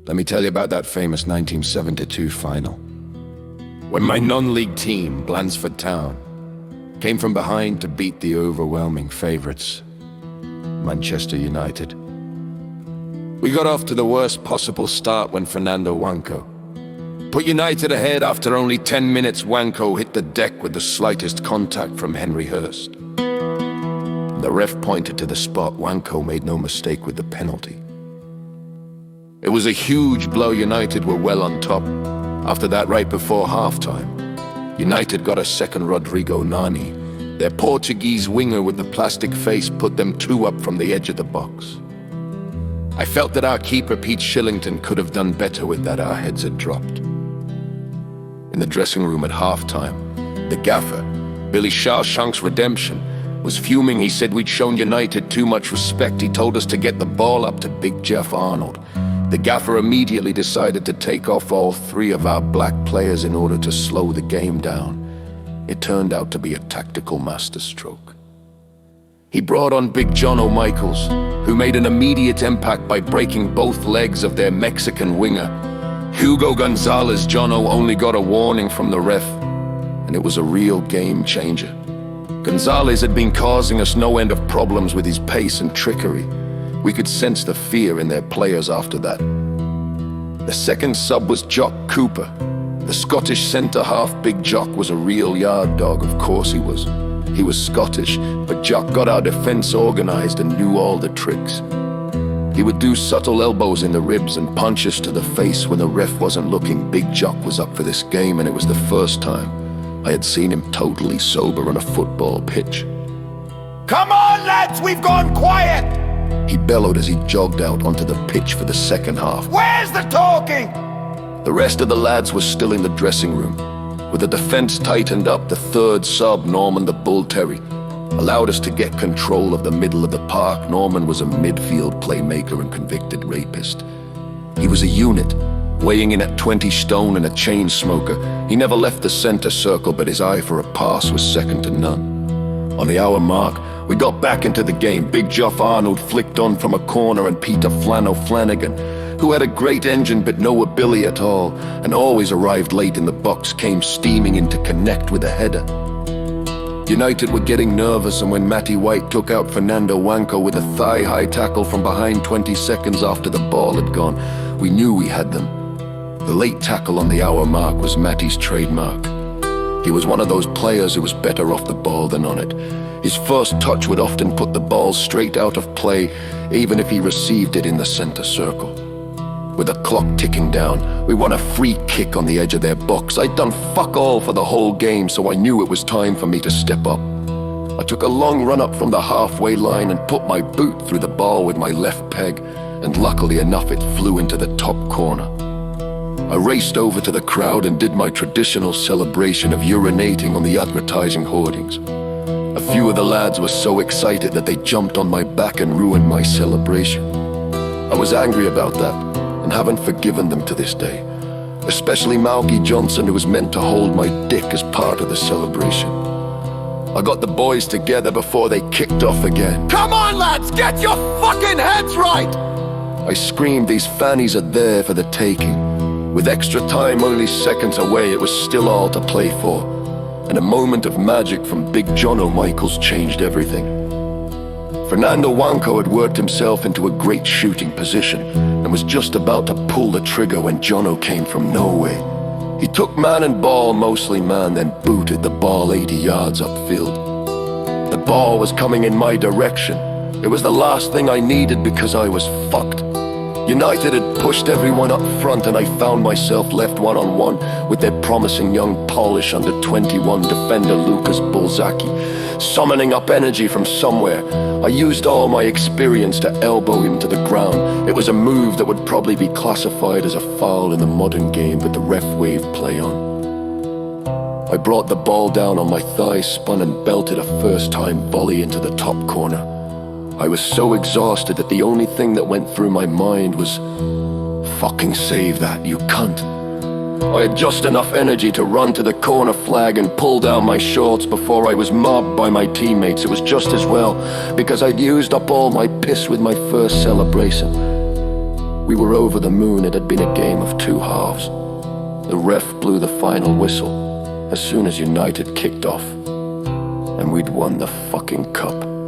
Let me tell you about that famous 1972 final, when my non-league team, Blansford Town, came from behind to beat the overwhelming favourites, Manchester United. We got off to the worst possible start when Fernando Wanko put United ahead. After only 10 minutes, Wanko hit the deck with the slightest contact from Henry Hurst. The ref pointed to the spot. Wanko made no mistake with the penalty. It was a huge blow. United were well on top. After that, right before halftime, United got a second. Rodrigo Nani, their Portuguese winger with the plastic face, put them 2 up from the edge of the box. I felt that our keeper, Pete Shillington, could have done better with that. Our heads had dropped. In the dressing room at halftime, the gaffer, Billy Shawshank's Redemption, was fuming. He said we'd shown United too much respect. He told us to get the ball up to Big Jeff Arnold. The gaffer immediately decided to take off all 3 of our black players in order to slow the game down. It turned out to be a tactical masterstroke. He brought on Big John O'Michaels, who made an immediate impact by breaking both legs of their Mexican winger, Hugo Gonzalez. Jono only got a warning from the ref, and it was a real game changer. Gonzalez had been causing us no end of problems with his pace and trickery. We could sense the fear in their players after that. The second sub was Jock Cooper, the Scottish centre-half. Big Jock was a real yard dog, of course he was. He was Scottish, but Jock got our defense organized and knew all the tricks. He would do subtle elbows in the ribs and punches to the face when the ref wasn't looking. Big Jock was up for this game, and it was the first time I had seen him totally sober on a football pitch. Come on, lads, we've gone quiet! He bellowed as he jogged out onto the pitch for the second half. Where's the talking? The rest of the lads were still in the dressing room. With the defense tightened up, the third sub, Norman the Bull Terry, allowed us to get control of the middle of the park. Norman was a midfield playmaker and convicted rapist. He was a unit, weighing in at 20 stone and a chain smoker. He never left the center circle, but his eye for a pass was second to none. On the hour mark, we got back into the game. Big Jeff Arnold flicked on from a corner, and Peter Flano Flanagan, who had a great engine but no ability at all, and always arrived late in the box, came steaming in to connect with a header. United were getting nervous, and when Matty White took out Fernando Wanko with a thigh-high tackle from behind 20 seconds after the ball had gone, we knew we had them. The late tackle on the hour mark was Matty's trademark. He was one of those players who was better off the ball than on it. His first touch would often put the ball straight out of play, even if he received it in the center circle. With the clock ticking down, we won a free kick on the edge of their box. I'd done fuck all for the whole game, so I knew it was time for me to step up. I took a long run up from the halfway line and put my boot through the ball with my left peg, and luckily enough it flew into the top corner. I raced over to the crowd and did my traditional celebration of urinating on the advertising hoardings. A few of the lads were so excited that they jumped on my back and ruined my celebration. I was angry about that, and haven't forgiven them to this day. Especially Malky Johnson, who was meant to hold my dick as part of the celebration. I got the boys together before they kicked off again. Come on, lads, get your fucking heads right! I screamed, these fannies are there for the taking. With extra time only seconds away, it was still all to play for. And a moment of magic from Big John O'Michaels changed everything. Fernando Wanko had worked himself into a great shooting position and was just about to pull the trigger when Jono came from nowhere. He took man and ball, mostly man, then booted the ball 80 yards upfield. The ball was coming in my direction. It was the last thing I needed because I was fucked. United had pushed everyone up front, and I found myself left one-on-one with their promising young Polish under-21 defender Lucas Bulzaki, summoning up energy from somewhere. I used all my experience to elbow him to the ground. It was a move that would probably be classified as a foul in the modern game, but the ref waved play on. I brought the ball down on my thigh, spun and belted a first-time volley into the top corner. I was so exhausted that the only thing that went through my mind was, fucking save that, you cunt. I had just enough energy to run to the corner flag and pull down my shorts before I was mobbed by my teammates. It was just as well, because I'd used up all my piss with my first celebration. We were over the moon, it had been a game of two halves. The ref blew the final whistle as soon as United kicked off, and we'd won the fucking cup.